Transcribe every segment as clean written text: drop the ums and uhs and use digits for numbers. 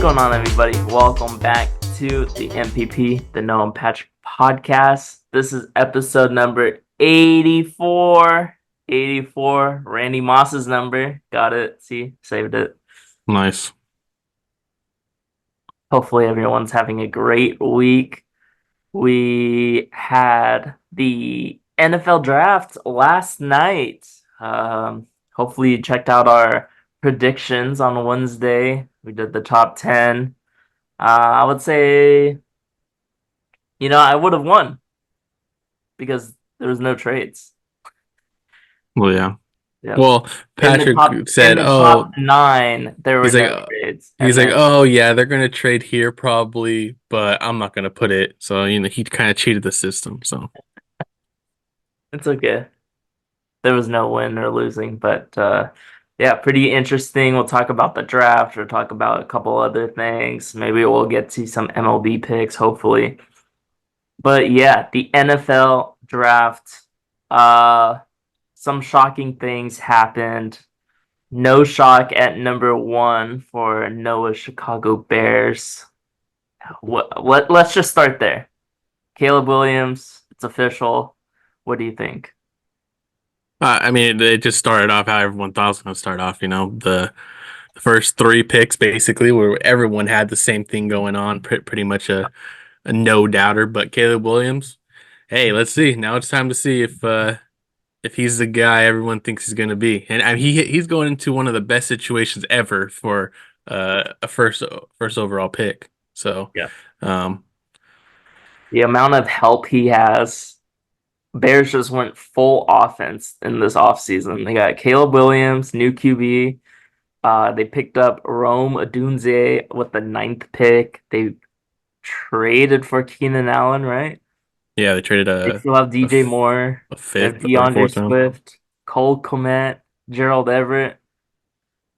going on, everybody? Welcome back to the MPP, the Noah and Patrick podcast. This is episode number 84. 84. Randy Moss's number. Got it. See, saved it. Nice. Hopefully, everyone's having a great week. We had the NFL draft last night. Hopefully, you checked out our predictions on Wednesday. We did the top 10. I would say, I would have won because there was no trades. Well, yeah. Yeah. Well, Patrick In said, the "Oh, top nine, there were he's like, no trades. he's And like, then oh yeah, they're gonna trade here probably, but I'm not gonna put it." So he kind of cheated the system. So it's okay. There was no win or losing, but yeah, pretty interesting. We'll talk about the draft or talk about a couple other things. Maybe we'll get to some MLB picks, hopefully. But yeah, the NFL draft, uh, some shocking things happened. No shock at number one for Noah's Chicago Bears. Let's just start there. Caleb Williams, it's official. What do you think? I mean, it just started off how everyone thought it was gonna start off. The first three picks basically where everyone had the same thing going on, pretty much a no doubter. But Caleb Williams, hey, let's see. Now it's time to see if he's the guy everyone thinks he's going to be. And I mean, he's going into one of the best situations ever for a first overall pick. So, Yeah. um, The amount of help he has. Bears just went full offense in this offseason. They got Caleb Williams, new QB. They picked up Rome Odunze with the ninth pick. They traded for Keenan Allen, right? yeah, they traded They still have a, DJ f- Moore. a They have fifth or a DeAndre fourth round. Swift, Cole Kmet, Gerald Everett.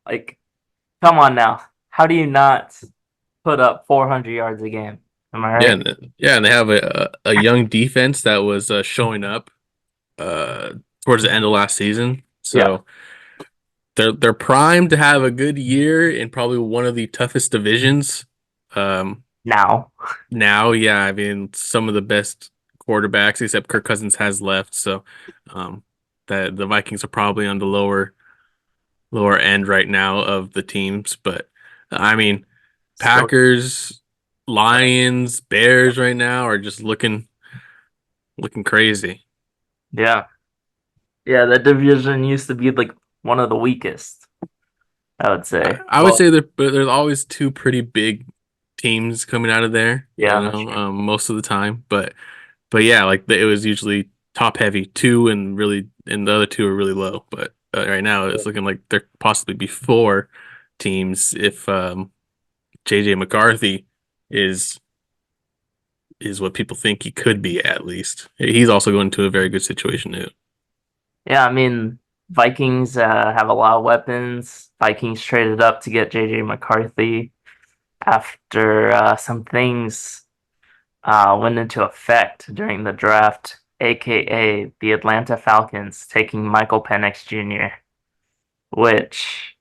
Like, come on now. How do you not put up 400 yards a game? Am I Yeah, right? and they have a young defense that was showing up uh, towards the end of last season. Yeah. So they're primed to have a good year in probably one of the toughest divisions. Um, Now. Now, yeah, I mean, some of the best quarterbacks, except Kirk Cousins, has left. So, um, that the Vikings are probably on the lower end right now of the teams. But I mean, Still. Packers, Lions, Bears right now are just looking crazy. Yeah. Yeah, that division used to be like one of the weakest, I would say. I would Well, say but there's always two pretty big teams coming out of there, yeah, that's true. most of the time. But yeah, like it was usually top heavy two and really, and the other two are really low. But right now it's looking like there possibly be four teams if JJ McCarthy is is what people think he could be at least. He's also going to a very good situation too. Yeah, I mean, Vikings have a lot of weapons. Vikings traded up to get JJ McCarthy after some things went into effect during the draft, aka the Atlanta Falcons taking Michael Penix Jr., which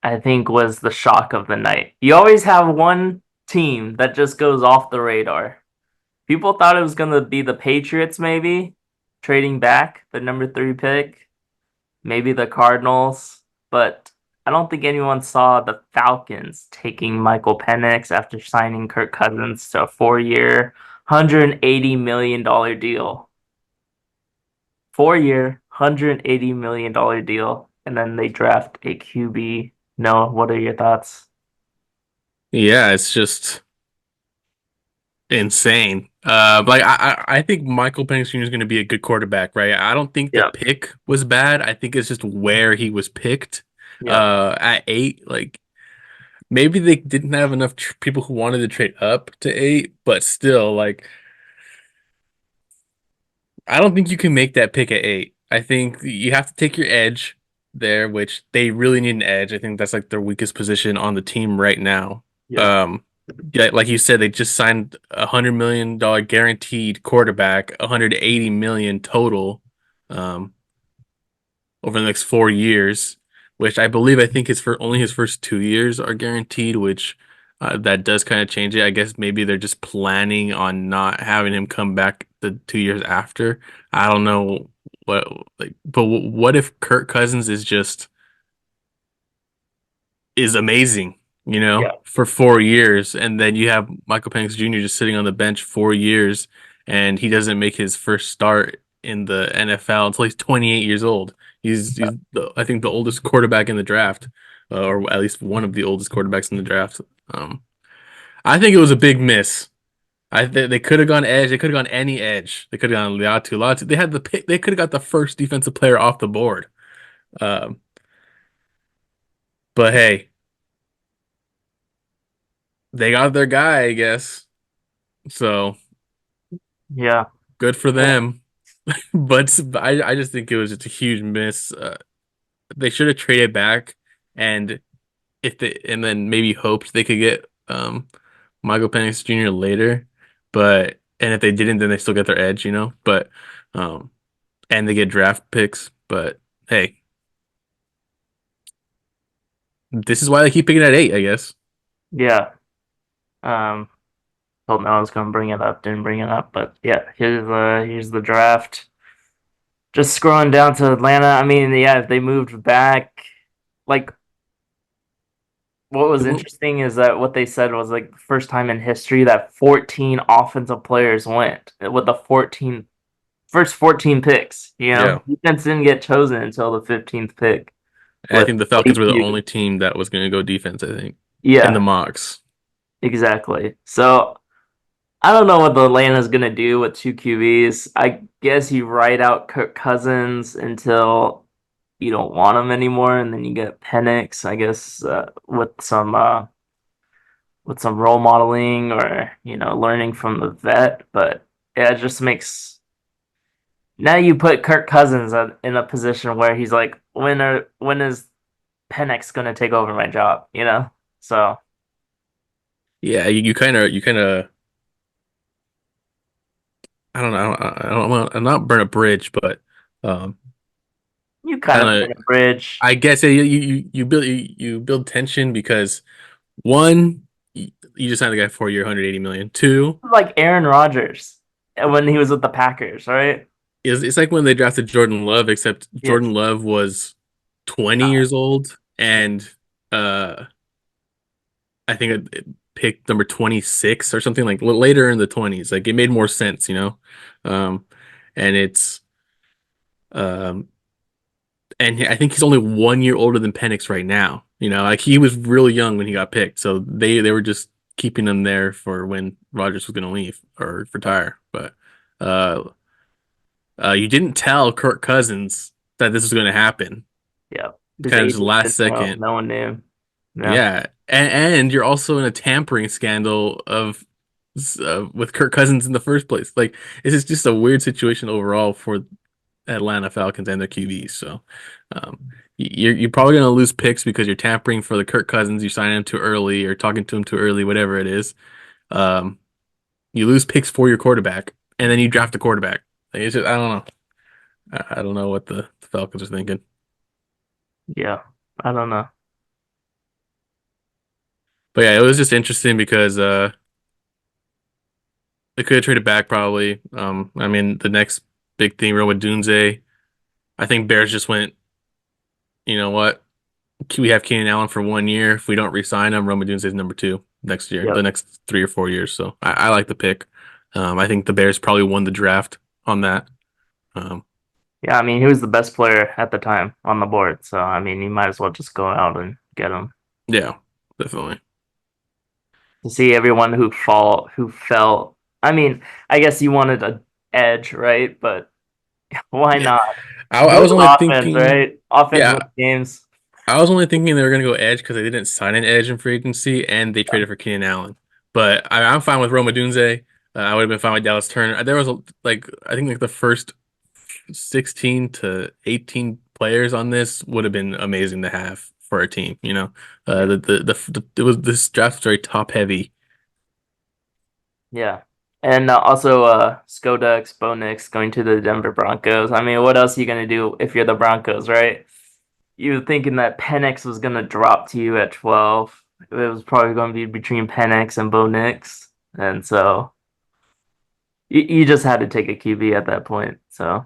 I think was the shock of the night. You always have one team that just goes off the radar. People thought it was going to be the Patriots, maybe trading back the number three pick, maybe the Cardinals, but I don't think anyone saw the Falcons taking Michael Penix after signing Kirk Cousins to a 4-year, $180 million deal. 4-year, $180 million deal, and then they draft a QB. Noah, what are your thoughts? Yeah, it's just insane. Like I think Michael Penix Jr. is going to be a good quarterback, right? I don't think the Yeah, pick was bad. I think it's just where he was picked. yeah. At eight, like maybe they didn't have enough people who wanted to trade up to eight, but still, like I don't think you can make that pick at eight. I think you have to take your edge there, which they really need an edge. I think that's like their weakest position on the team right now. Yeah. Um, yeah, like you said, they just signed $100 million guaranteed quarterback, 180 million total, um, over the next 4 years, which I think his for only his first 2 years are guaranteed, which that does kind of change it. I guess maybe they're just planning on not having him come back the 2 years after. I don't know what but what if Kirk Cousins is amazing, Yeah. for 4 years, and then you have Michael Penix Jr. just sitting on the bench 4 years, and he doesn't make his first start in the NFL until he's 28 years old. I think the oldest quarterback in the draft, or at least one of the oldest quarterbacks in the draft. Um, I think it was a big miss. They could have gone edge. They could have gone any edge. They could have gone Liatu. Latu. They had the pick. They could have got the first defensive player off the board. Um, but hey, they got their guy, I guess. So Yeah. good for them. But I just think it was just a huge miss. They should have traded back, and and then maybe hoped they could get Michael Penix Jr. later. But and if they didn't, then they still get their edge. But um and they get draft picks. But hey, this is why they keep picking at 8, I guess. Yeah. Um, Told me I was gonna bring it up, didn't bring it up, but yeah, here's the draft. Just scrolling down to Atlanta. I mean, yeah, if they moved back, like what was interesting is that what they said was like the first time in history that 14 offensive players went with the first 14 picks. Yeah. Defense didn't get chosen until the 15th pick And I with think the Falcons were the AQ. only team that was going to go defense, I think, in the Yeah, mocks. exactly. So I don't know what the Atlanta's gonna do with two QBs. I guess you write out Kirk Cousins until you don't want him anymore, and then you get Penix, I guess, with some role modeling or learning from the vet. But yeah, it just makes now you put Kirk Cousins in a position where he's like, when is Penix gonna take over my job? So Yeah, you kind of I don't know. I'm not burn a bridge, but um, you kind of kind of burn a bridge. I guess you build tension because one, you just signed the guy 4 year, 180 million. Two, Like Aaron Rodgers when he was with the Packers, right? is it's like when they drafted Jordan Love, except Yes. Jordan Love was 20 Uh, years old, and uh, I think it picked number 26 or something like later in the 20s. Like it made more sense. Um, and it's um and I think he's only 1 year older than Penix right now. Like he was really young when he got picked, so they were just keeping him there for when Rodgers was going to leave or retire. But uh, you didn't tell Kirk Cousins that this was going to happen. yeah. His Kind of just agent last didn't know. second. No one knew. Yeah. Yeah, and you're also in a tampering scandal of with Kirk Cousins in the first place. Like this is just a weird situation overall for Atlanta Falcons and their QBs. So, you're probably going to lose picks because you're tampering for the Kirk Cousins. You sign him too early or talking to him too early, whatever it is. Um, you lose picks for your quarterback, and then you draft a quarterback. Like, it's just, I don't know. I don't know what the Falcons are thinking. Yeah. I don't know. But yeah, it was just interesting because they could have traded back probably. I mean, the next big thing, Roma Dunze. I think Bears just went. You know what? We have Keenan Allen for 1 year. If we don't re-sign him, Roma Dunze is number 2 next year, the Yep. next 3 or 4 years. So I like the pick. I think the Bears probably won the draft on that. Um, Yeah, I mean, he was the best player at the time on the board. So, I mean, you might as well just go out and get him. yeah, definitely. To see everyone who fell. I mean, I guess you wanted a edge, right? But why Yeah, not? I Go was with only offense, thinking. right? Offense Yeah, wins games. I was only thinking they were gonna go edge because they didn't sign an edge in free agency and they traded for Keenan Allen. But I'm fine with Roma Dunze. I would have been fine with Dallas Turner. There was I think like the first 16 to 18 players on this would have been amazing to have for a team. Yeah. It was this draft was very top heavy. Yeah. And also Skoda Bo Nix going to the Denver Broncos. I mean, what else are you gonna do if you're the Broncos, right? you were thinking that Penix was gonna drop to you at 12. It was probably going to be between Penix and Bo Nix, and so you just had to take a QB at that point. So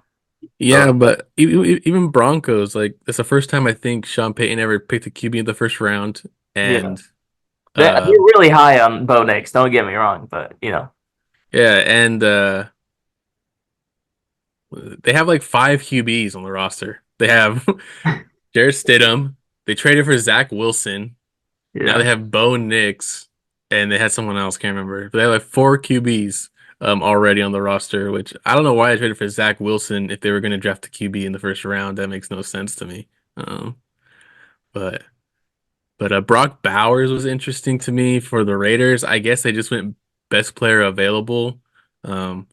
Yeah, but even Broncos, like it's the first time I think Sean Payton ever picked a QB in the first round, yeah, and they're um, really high on Bo Nix. Don't get me wrong, but yeah, and they have like five QBs on the roster. They have Jarrett Stidham. They traded for Zach Wilson. Now they yeah, have Bo Nix, and they had someone else, can't remember. But they have like four QBs already on the roster, which I don't know why I traded for Zach Wilson if they were going to draft a QB in the first round. That makes no sense to me. Um, but Brock Bowers was interesting to me for the Raiders. I guess they just went best player available. Um,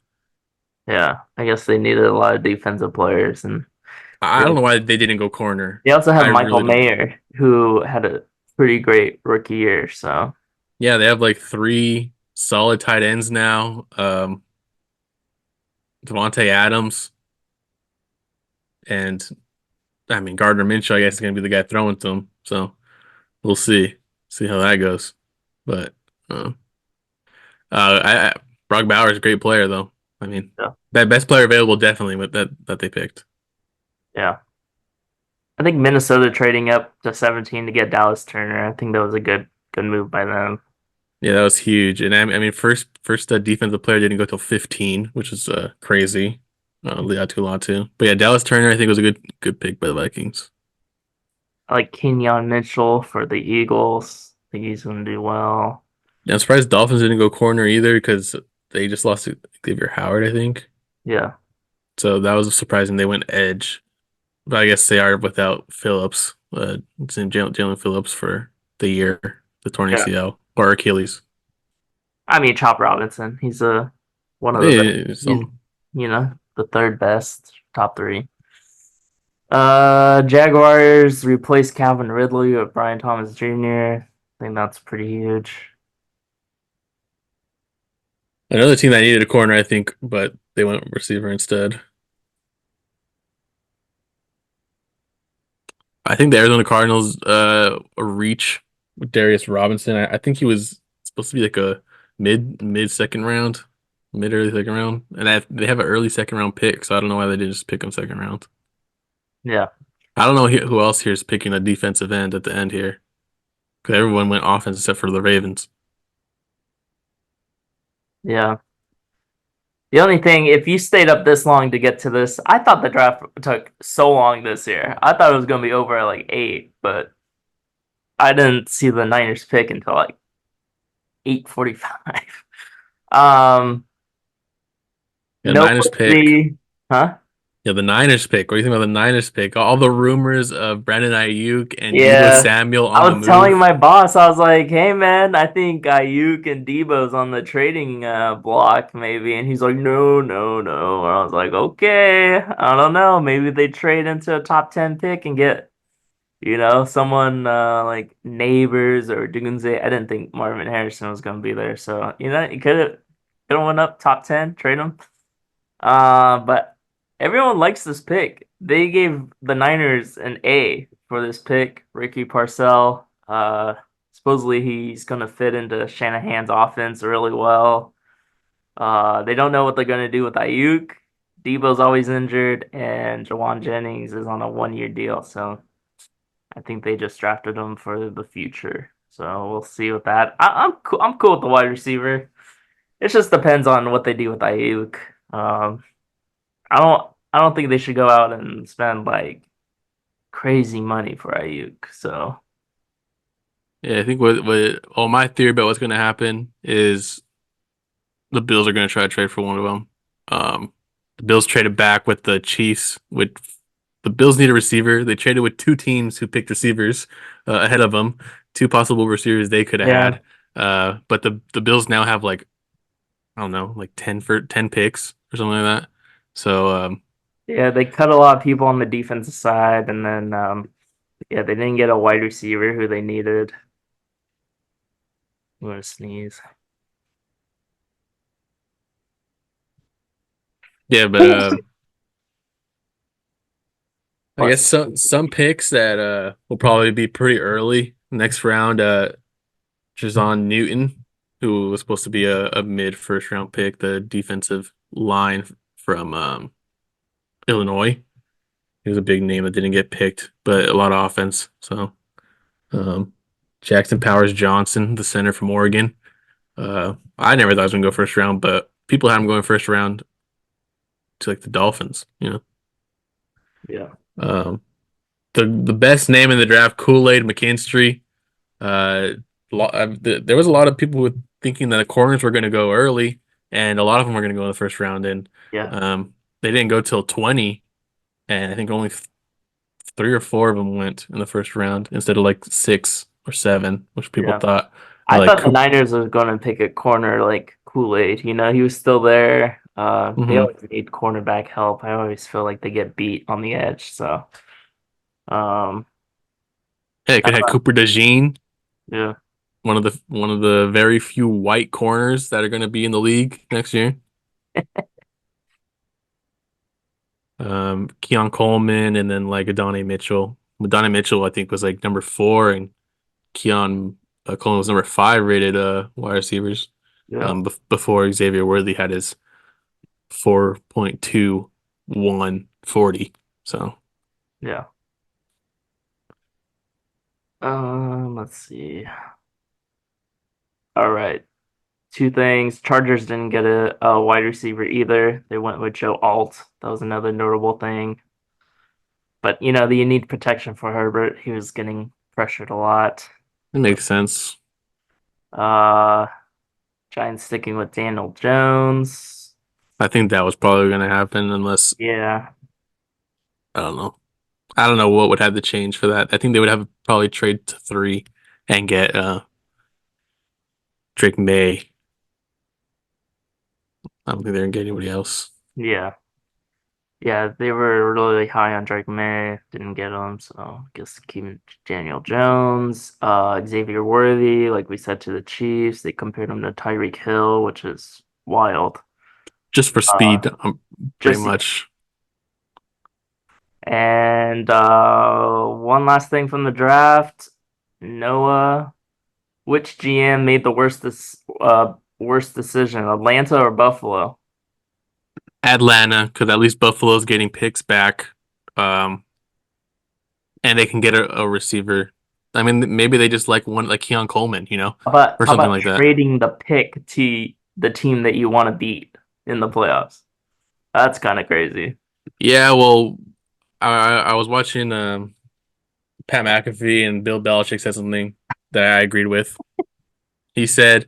yeah. I guess they needed a lot of defensive players, and I don't know why they didn't go corner. they also have I Michael really don't know. Mayer, who had a pretty great rookie year. So Yeah, they have like three solid tight ends now. Devontae Adams and I mean Gardner Minshew, I guess is gonna be the guy throwing to him. So we'll see how that goes. But uh, I Brock Bowers is a great player though. I mean, yeah, that best player available definitely with that they picked. yeah. I think Minnesota trading up to 17 to get Dallas Turner. I think that was a good move by them. Yeah, that was huge. And I mean, first defensive player didn't go till 15, which is crazy. Latu. But yeah, Dallas Turner I think was a good pick by the Vikings. I like Kenyon Mitchell for the Eagles. I think he's going to do well. Yeah, I'm surprised Dolphins didn't go corner either because they just lost to Xavier Howard, I think. Yeah, So that was surprising they went edge. But I guess they are without Phillips. It's in Jalen Phillips for the year, the torn yeah. ACL or Achilles. I mean, Chop Robinson. He's one of the best. He's So the third best, top three. Jaguars replaced Calvin Ridley with Brian Thomas Jr. I think that's pretty huge. another team that needed a corner, I think, but they went receiver instead. I think the Arizona Cardinals reach with Darius Robinson. I think he was supposed to be like a mid second round, mid early second round, and they have an early second round pick, so I don't know why they didn't just pick him second round. Yeah, I don't know who else here is picking a defensive end at the end here because everyone went offense except for the Ravens. yeah. The only thing, if you stayed up this long to get to this, I thought the draft took so long this year. I thought it was going to be over at like 8, but I didn't see the Niners pick until like 8:45. Um, Yeah, Niners pick. Noteworthy, huh? Yeah, the Niners pick. What do you think about the Niners pick? All the rumors of Brandon Ayuk and Deebo Yeah. Samuel on I the was telling move. my boss, I was like, "Hey man, I think Ayuk and Debo's on the trading block maybe." And he's like, "No, no, no." And I was like, "Okay, I don't know. Maybe they trade into a top 10 pick and get, someone like Neighbors or Dugunze." I didn't think Marvin Harrison was going to be there. So, you could have went up top 10, trade him. But everyone likes this pick. They gave the Niners an A for this pick. Ricky Parcell. Supposedly he's gonna fit into Shanahan's offense really well. They don't know what they're gonna do with Ayuk. Debo's always injured, and Jawan Jennings is on a 1 year deal. So I think they just drafted him for the future. So we'll see with that. I'm cool. I'm cool with the wide receiver. It just depends on what they do with Ayuk. Um, I don't think they should go out and spend like crazy money for Ayuk. So Yeah, I think my theory about what's going to happen is the Bills are going to try to trade for one of them. The Bills traded back with the Chiefs. With the Bills need a receiver. They traded with two teams who picked receivers ahead of them, two possible receivers they could have yeah, had. But the Bills now have like I don't know, like 10 picks or something like that. So yeah, they cut a lot of people on the defensive side, and then yeah, they didn't get a wide receiver who they needed. I'm gonna sneeze. yeah, but I What? guess some picks that will probably be pretty early next round. Jazon Newton, who was supposed to be a mid first round pick, the defensive line from Illinois. He was a big name that didn't get picked, but a lot of offense. So um, Jackson Powers Johnson, the center from Oregon. I never thought he was gonna go first round, but people had him going first round to like the Dolphins. Yeah. Um, the best name in the draft, Kool-Aid McKinstry. Uh, there was a lot of people with thinking that the corners were going to go early, and a lot of them were going to go in the first round, and Yeah. they didn't go till 20, and I think only three or four of them went in the first round instead of like 6 or 7, which people Yeah. thought. I Like, thought the Niners was going to pick a corner like Kool-Aid. He was still there. They hmm always need cornerback help. I always feel like they get beat on the edge. So, um, hey, I could have thought, Cooper DeJean, yeah, one of the very few white corners that are going to be in the league next year. Keon Coleman, and then like Adonai Mitchell. Adonai Mitchell, I think, was like number 4, and Keon Coleman was number 5 rated wide receivers. yeah, Before Xavier Worthy had his 4.2140. So yeah. Let's see. All right. Two things. Chargers didn't get a wide receiver either. They went with Joe Alt. That was another notable thing. But you need protection for Herbert. He was getting pressured a lot. it makes sense. Uh, Giants sticking with Daniel Jones. I think that was probably going to happen unless Yeah, I don't know. I don't know what would have to change for that. I think they would have probably trade to 3 and get Drake May. I don't think they're gonna get anybody else. yeah, yeah. They were really high on Drake May. Didn't get him, so I guess keeping Daniel Jones. Xavier Worthy, like we said to the Chiefs, they compared him to Tyreek Hill, which is wild. Just for Uh, speed, pretty just much. and one last thing from the draft, Noah. Which GM made the worst decision, Atlanta or Buffalo? Atlanta, because at least Buffalo's getting picks back, um, and they can get a receiver. I mean, maybe they just like one like Keon Coleman, How about or how something about like that. trading the pick to the team that you want to beat in the playoffs? That's kind of crazy. Yeah, well, I was watching Pat McAfee, and Bill Belichick said something that I agreed with. He said,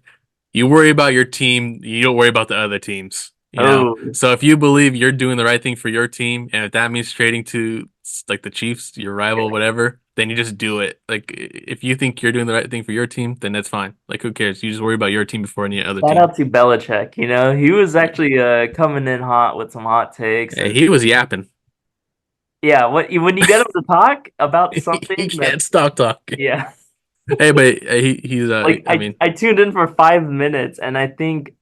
"You worry about your team, you don't worry about the other teams." Oh, So if you believe you're doing the right thing for your team, and if that means trading to like the Chiefs, your rival, whatever, then you just do it. Like if you think you're doing the right thing for your team, then that's fine. Like who cares? You just worry about your team before any other shout team. out to Belichick. He was actually coming in hot with some hot takes, Yeah, and he was yapping. yeah, when you get him to talk about He something can't that, stop talking. yeah, Hey, but he's like I I mean, I tuned in for 5 minutes, and I think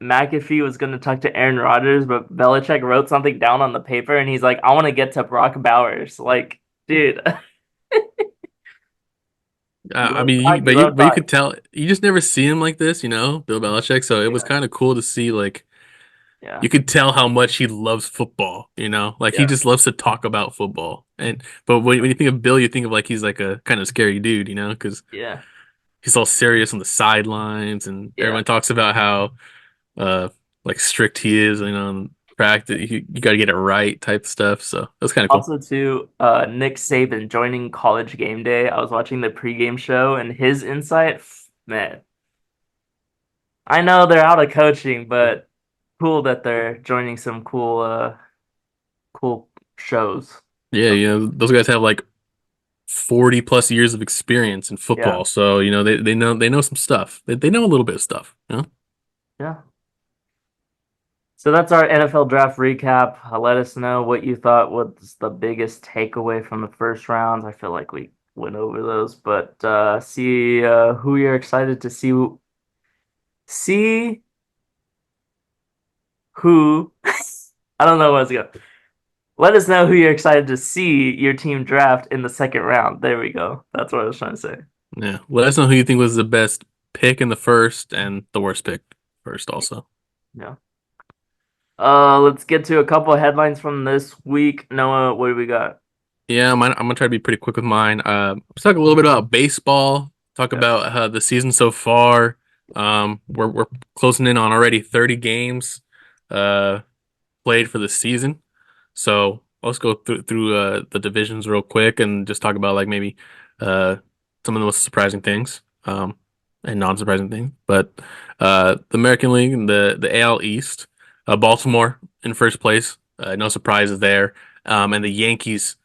McAfee was gonna talk to Aaron Rodgers, but Belichick wrote something down on the paper, and he's like, "I want to get to Brock Bowers." Like, dude, I love mean, talk, you but you love but you talk. could tell you just never see him like this, Bill Belichick. So it was Yeah, kind of cool to see like yeah, you could tell how much he loves football. Like he yeah, just loves to talk about football. And but when you think of Bill, you think of like he's like a kind of scary dude, because yeah, he's all serious on the sidelines, and yeah. everyone talks about how uh like strict he is, in practice. You got to get it right type stuff. So that's kind of cool. Also, too, Nick Saban joining College Game Day. I was watching the pregame show, and his insight, man. I know they're out of coaching, but cool that they're joining some cool shows. Yeah, those guys have like 40 plus years of experience in Yeah, football. So, they know some stuff. They know a little bit of stuff. yeah. So that's our NFL draft recap. Let us know what you thought was the biggest takeaway from the first round. I feel like we went over those, but see who you're excited to see who I don't know what's going. Let us know who you're excited to see your team draft in the second round. There we go. That's what I was trying to say. Yeah. Let us know who you think was the best pick in the first and the worst pick first also. Yeah. Let's get to a couple of headlines from this week. Noah, what do we got? Yeah, I'm gonna try to be pretty quick with mine. Let's talk a little bit about baseball. Talk Yeah. about the season so far. We're closing in on already 30 games uh played for the season. So let's go through the divisions real quick and just talk about like maybe uh some of the most surprising things and non-surprising things. But the American League and the AL East, Baltimore in first place, no surprises there. And the Yankees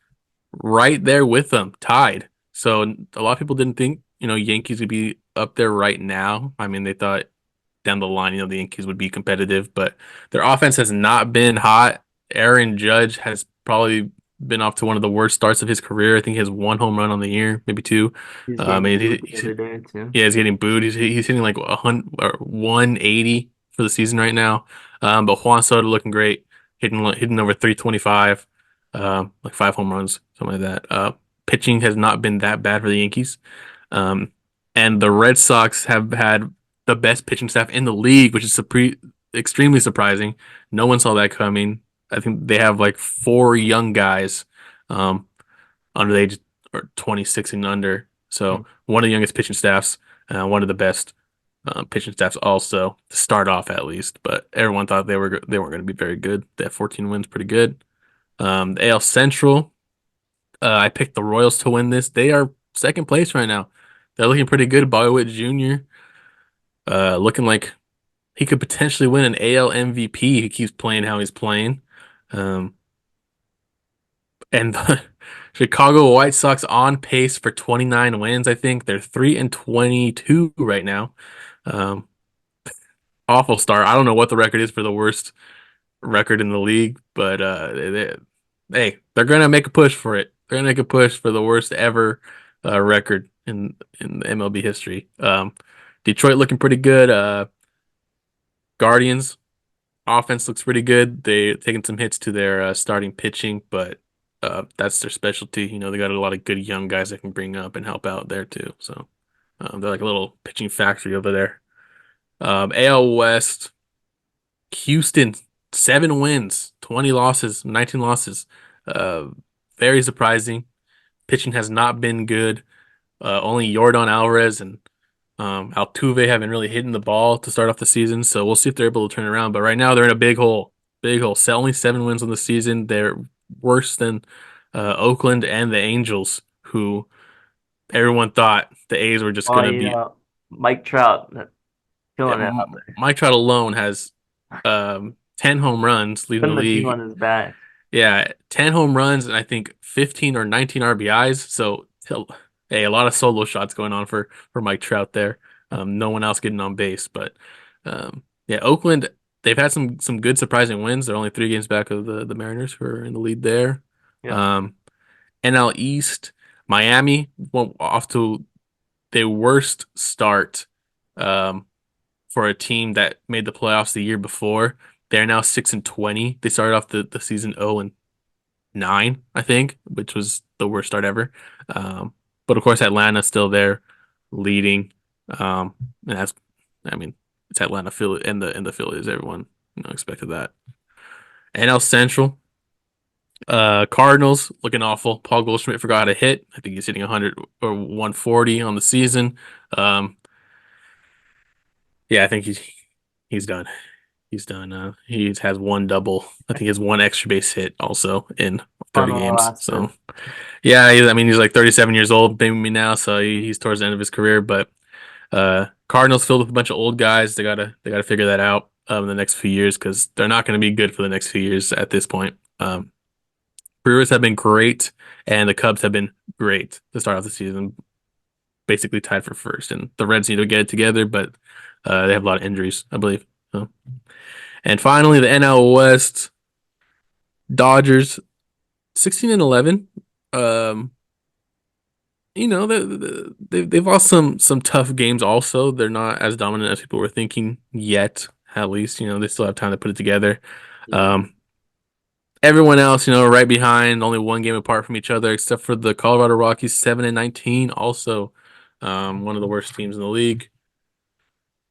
right there with them, tied. So a lot of people didn't think, Yankees would be up there right now. I mean, they thought down the line, the Yankees would be competitive, but their offense has not been hot. Aaron Judge has probably been off to one of the worst starts of his career. I think he has one home run on the year, maybe two. He's getting And booed the other day too. yeah, he's getting booed. He's hitting like 100 or 180 for the season right now. But Juan Soto looking great, hitting over 325, like 5 home runs, something like that. Pitching has not been that bad for the Yankees. Um, and the Red Sox have had the best pitching staff in the league, which is extremely surprising. No one saw that coming. I think they have like four young guys um, under the age or 26 and under. Hmm. So one of the youngest pitching staffs, one of the best pitching staffs also to start off at least. But everyone thought they weren't going to be very good. They have 14 wins, pretty good. The AL Central, I picked the Royals to win this. They are second place right now. They're looking pretty good. Bobby Witt Jr. Looking like he could potentially win an AL MVP. He keeps playing how he's playing. Um, and the Chicago White Sox on pace for 29 wins, I think. They're 3-22 right now. Um, Awful start. I don't know what the record is for the worst record in the league, but hey, they're gonna make a push for it. They're gonna make a push for the worst ever record in the MLB history. Detroit looking pretty good. Guardians offense looks pretty good. They taking some hits to their starting pitching, but that's their specialty. They got a lot of good young guys that can bring up and help out there too. So they're like a little pitching factory over there. AL West, Houston, 7 wins, 20 losses, 19 losses. Uh, Very surprising. Pitching has not been good. Only Yordan Alvarez and Altuve haven't really hitting the ball to start off the season, so we'll see if they're able to turn around. But right now they're in a big hole. Big hole. So only 7 wins on the season. They're worse than Oakland and the Angels, who everyone thought the A's were just Oh gonna be. yeah, Mike Trout Yeah, killing it out there, Mike Trout alone has 10 home runs leading the putting the team league. on his back. Yeah, 10 home runs and I think 15 or 19 RBIs. So, hey, a lot of solo shots going on for Mike Trout there. No one else getting on base, but yeah, Oakland, they've had some good surprising wins. They're only 3 games back of the Mariners who are in the lead there. Yeah, Um, NL East, Miami went off to their worst start um, for a team that made the playoffs the year before. They're now 6-20. They started off the season 0-9, I think, which was the worst start ever. But of course, Atlanta's still there, leading. And that's, I mean, it's Atlanta, Philly, and the Phillies. Everyone, expected that. NL Central, Cardinals looking awful. Paul Goldschmidt forgot how to hit. I think he's hitting 100 or 140 on the season. Um, yeah, I think he's done. He's done. He has one double. I think he has one extra base hit also in 30 on the games. last So pitch. yeah, I mean he's like 37 years old, maybe now, so he's towards the end of his career. But Cardinals filled with a bunch of old guys. They gotta figure that out in the next few years because they're not going to be good for the next few years at this point. Brewers have been great, and the Cubs have been great to start off the season, basically tied for first. And the Reds need to get it together, but they have a lot of injuries, I believe. So. And finally, the NL West, Dodgers, 16-11. Um, they've lost some tough games. Also, they're not as dominant as people were thinking yet. At least, they still have time to put it together. Yeah. Um, everyone else, right behind, only one game apart from each other, except for the Colorado Rockies, 7-19, also one of the worst teams in the league.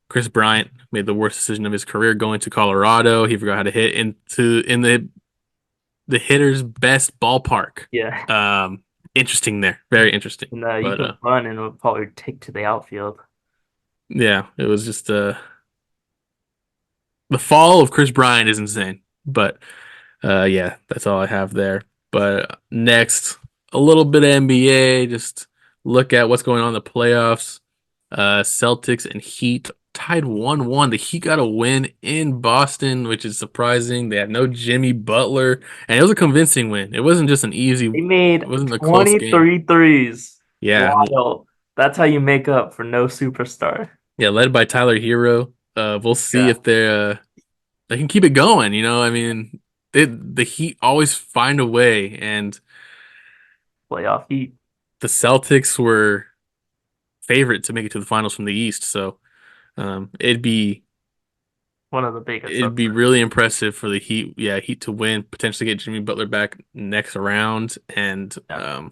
Chris Bryant made the worst decision of his career going to Colorado. He forgot how to hit in the hitter's best ballpark. Yeah. Interesting there, very interesting. And you But can run and it'll probably take to the outfield. yeah, it was just the fall of Chris Bryant is insane. But yeah, that's all I have there. But next, a little bit of NBA. Just look at what's going on in the playoffs. Celtics and Heat tied 1-1. The Heat got a win in Boston, which is surprising. They had no Jimmy Butler, and it was a convincing win. It wasn't just an easy. He It made wasn't a close game. 23 threes. Yeah, Wild. That's how you make up for no superstar. yeah, led by Tyler Hero. We'll see Yeah. if they can keep it going. I mean, the Heat always find a way, and Playoff Heat. the Celtics were favorite to make it to the finals from the East. So it'd be One of the biggest it'd be upsets. really impressive for the Heat, yeah, Heat to win, potentially get Jimmy Butler back next round, and Yeah.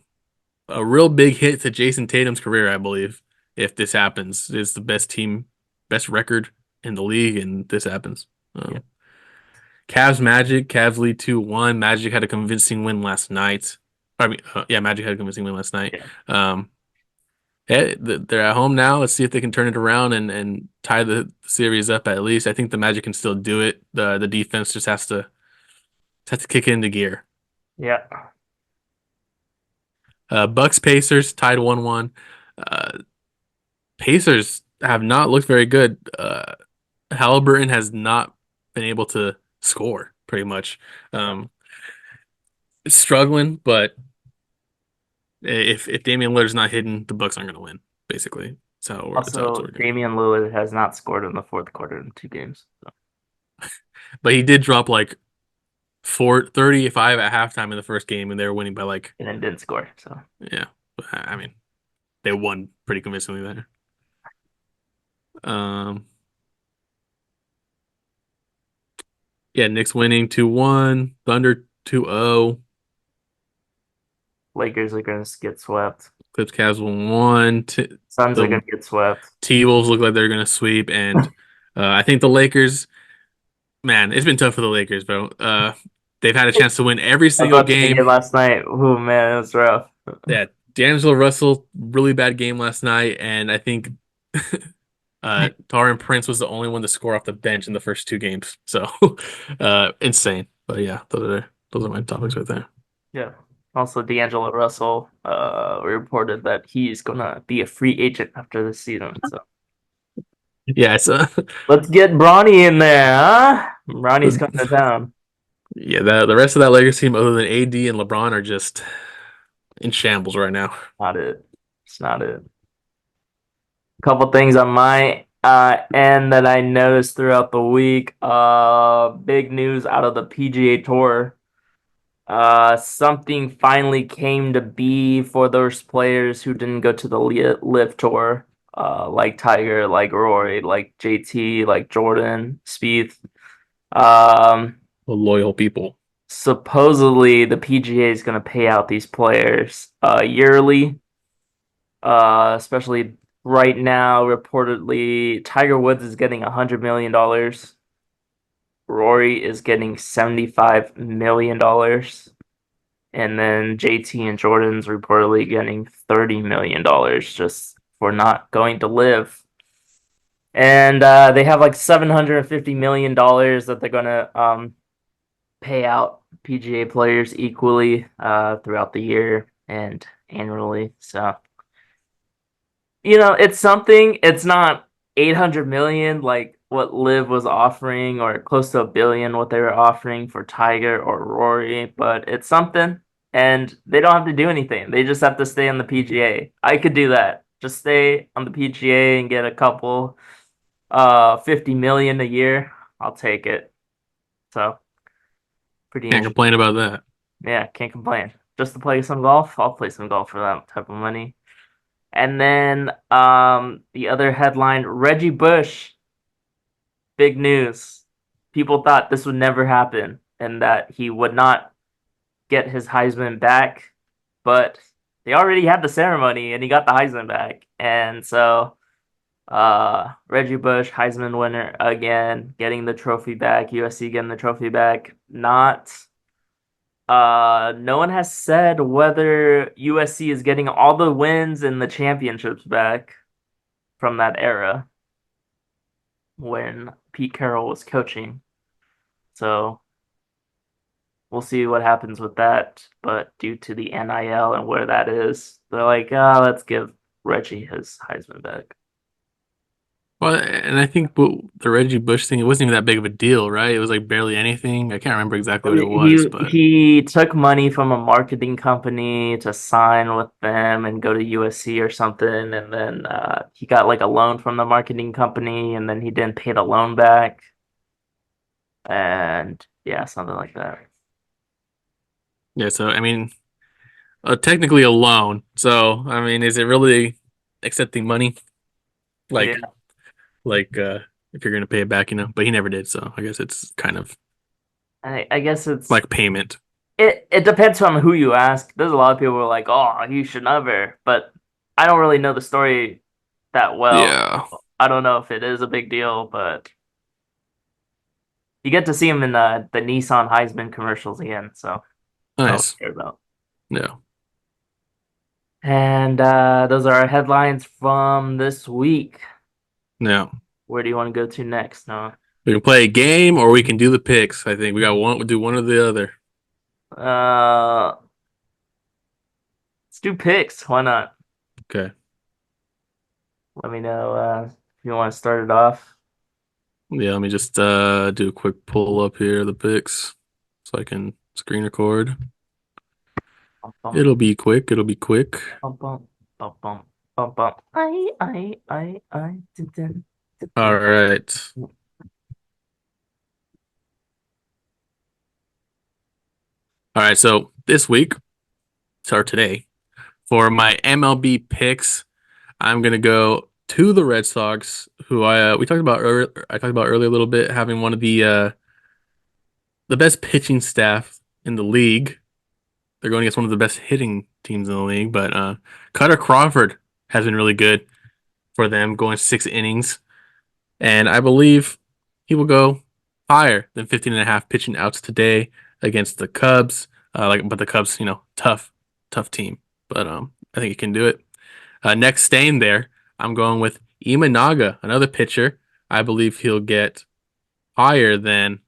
a real big hit to Jason Tatum's career, I believe, if this happens. It's the best record in the league, and this happens. Yeah. Cavs Magic, Cavs lead 2-1. Magic had a convincing win last night. I mean, yeah, Magic had a convincing win last night. Yeah. Yeah, they're at home now. Let's see if they can turn it around and tie the series up at least. I think the Magic can still do it. The defense just has to kick into gear. Yeah. Bucks Pacers tied 1-1. Uh, Pacers have not looked very good. Halliburton has not been able to score pretty much. Struggling, but if Damian Lillard's not hitting, the Bucks aren't going to win. Basically, that's how it's Also, working. Damian Lillard has not scored in the fourth quarter in 2 games. So. But he did drop like 35 at halftime in the first game, and they were winning by like, And then didn't score. So yeah. I mean, they won pretty convincingly there. Um, yeah, Knicks winning 2-1, Thunder 2-0, Lakers are gonna get swept. Clips Cavs 1-1. Suns are The gonna get swept. T-Wolves look like they're gonna sweep, and I think the Lakers, man, it's been tough for the Lakers, bro. They've had a chance to win every I was single about to say game. last night. Oh man, it was rough. Yeah, D'Angelo Russell, really bad game last night, and I think Taurean Prince was the only one to score off the bench in the first 2 games. So insane. But yeah, those are my topics right there. Yeah. Also, D'Angelo Russell reported that he's gonna be a free agent after this season. So Yeah, so let's get Bronny in there, huh? Bronny's coming to town. yeah, the rest of that Lakers team, other than AD and LeBron, are just in shambles right now. Not it. It's not it. Couple things on my end that I noticed throughout the week. Big news out of the PGA Tour. Something finally came to be for those players who didn't go to the Live Tour, like Tiger, like Rory, like JT, like Jordan, Spieth. The loyal people. Supposedly the PGA is going to pay out these players yearly, especially right now. Reportedly, Tiger Woods is getting $100 million. Rory is getting $75 million. And then JT and Jordan's reportedly getting $30 million just for not going to Live. And they have like $750 million that they're going to pay out PGA players equally throughout the year and annually. So, it's something. It's not 800 million like what Liv was offering, or close to a billion what they were offering for Tiger or Rory, but it's something. And they don't have to do anything. They just have to stay on the PGA. I could do that. Just stay on the PGA and get a couple 50 million a year. I'll take it. So pretty Can't interesting. complain about that. Yeah, can't complain. Just to play some golf, I'll play some golf for that type of money. And then the other headline, Reggie Bush, big news. People thought this would never happen and that he would not get his Heisman back, but they already had the ceremony and he got the Heisman back. And so Reggie Bush, Heisman winner again, getting the trophy back, USC getting the trophy back. Not no one has said whether USC is getting all the wins and the championships back from that era when Pete Carroll was coaching. So we'll see what happens with that. But due to the NIL and where that is, they're like, let's give Reggie his Heisman back. Well, and I think the Reggie Bush thing, it wasn't even that big of a deal, right? It was like barely anything. I can't remember exactly what it was, but He took money from a marketing company to sign with them and go to USC or something, and then he got like a loan from the marketing company, and then he didn't pay the loan back, and yeah, something like that. yeah. So I mean, technically a loan. So I mean, is it really accepting money? Yeah, Like like if you're gonna pay it back, you know? But he never did, so I guess it's kind of I guess it's like payment. it depends on who you ask. There's a lot of people who are like, oh, he should never, but I don't really know the story that well. Yeah. I don't know if it is a big deal, but you get to see him in the Nissan Heisman commercials again, so that's all Nice. I care about. Yeah. And those are our headlines from this week. Now Where do you want to go to next? No. we can play a game or we can do the picks. I think we got one. We'll do one or the other. Uh, let's do picks. Why not? Okay. Let me know if you want to start it off. Yeah. Let me just do a quick pull up here of the picks so I can screen record. Bum, bum, It'll be quick. It'll be quick. bum, bum, bum, bum, bum, bum. Dun, dun, dun, All dun. right. All right. So this week, or today, for my MLB picks, I'm gonna go to the Red Sox, who we talked about earlier. I talked about earlier a little bit, having one of the best pitching staff in the league. They're going against one of the best hitting teams in the league, but Cutter Crawford has been really good for them, going 6 innings, and I believe he will go higher than 15 and a half pitching outs today against the Cubs. But the Cubs, tough team, but I think he can do it. Next, staying there, I'm going with Imanaga, another pitcher. I believe he'll get higher than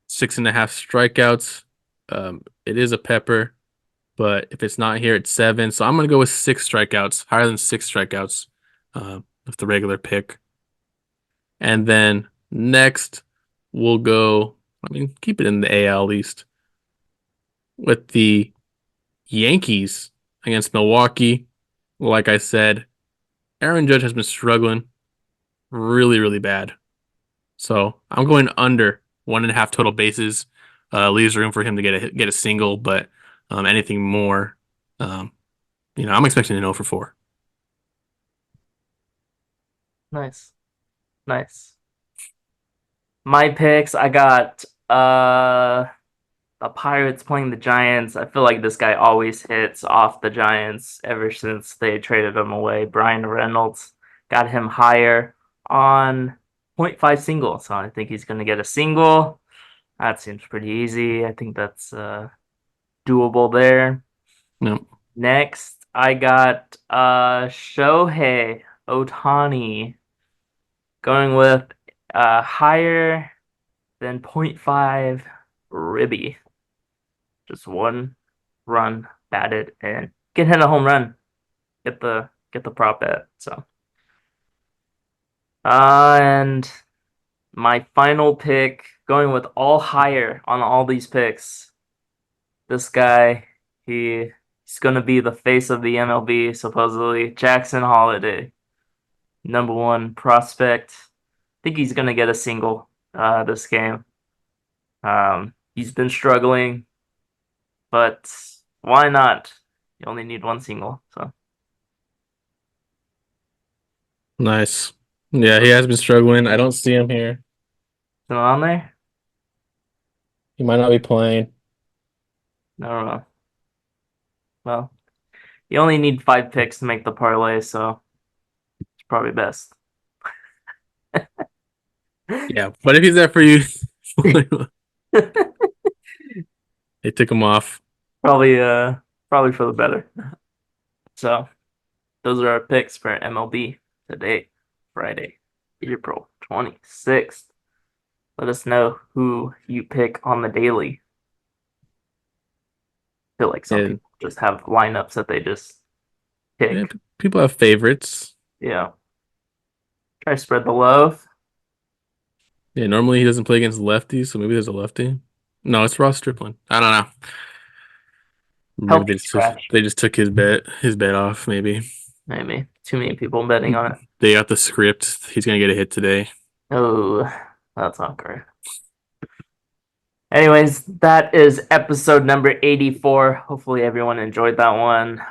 6.5 strikeouts. It is a pepper, but if it's not here, it's 7. So I'm going to go with 6 strikeouts, higher than 6 strikeouts with the regular pick. And then next, we'll go, keep it in the AL East with the Yankees against Milwaukee. Like I said, Aaron Judge has been struggling really, really bad. So I'm going under 1.5 total bases. Leaves room for him to get a single, but anything more, I'm expecting an 0 for 4. Nice, nice. My picks, I got the Pirates playing the Giants. I feel like this guy always hits off the Giants ever since they traded him away. Brian Reynolds got him higher on point 0.5 single, so I think he's going to get a single. That seems pretty easy. I think that's doable there. No, Next, I got Shohei Ohtani going with higher than point 0.5 ribby. Just one run batted and get hit a home run. Get the prop bet. So and my final pick, going with all higher on all these picks. This guy, he's gonna be the face of the MLB, supposedly. Jackson Holiday, #1 prospect. I think he's gonna get a single this game. He's been struggling, but why not? You only need one single, so nice. Yeah, he has been struggling. I don't see him here. still on there. He might not be playing. don't know. Well, you only need 5 picks to make the parlay, so it's probably best. Yeah, but if he's there for you, they took him off. Probably for the better. So those are our picks for MLB today, Friday, April 26th. Let us know who you pick on the daily. I feel like some Yeah, people just have lineups that they just yeah, pick. people have favorites. Yeah. Try to spread the love. Yeah, normally he doesn't play against lefties, so maybe there's a lefty. No, it's Ross Stripling. I don't know. Maybe Healthy scratch. they just took his bet off. Maybe Maybe. Too many people betting on it. they got the script. He's gonna get a hit today. Oh, that's not great. Anyways, that is episode number 84. Hopefully everyone enjoyed that one.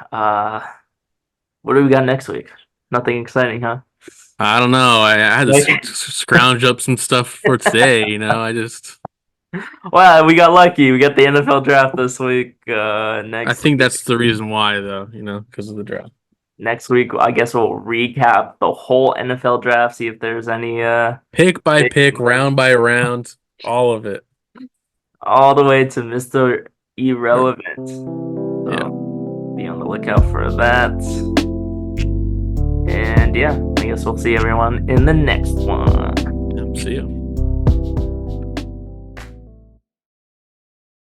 What do we got next week? Nothing exciting, huh? I don't know. I had to Like- scrounge up some stuff for today. I just Well, we got lucky. We got the NFL draft this week. I Next think that's the reason why, though. Because of the draft. next week, I guess we'll recap the whole NFL draft, see if there's any Pick by big pick, moves. round by round, all of it. All the way to Mr. Irrelevant. Yeah. So be on the lookout for that. And yeah, I guess we'll see everyone in the next one. See you.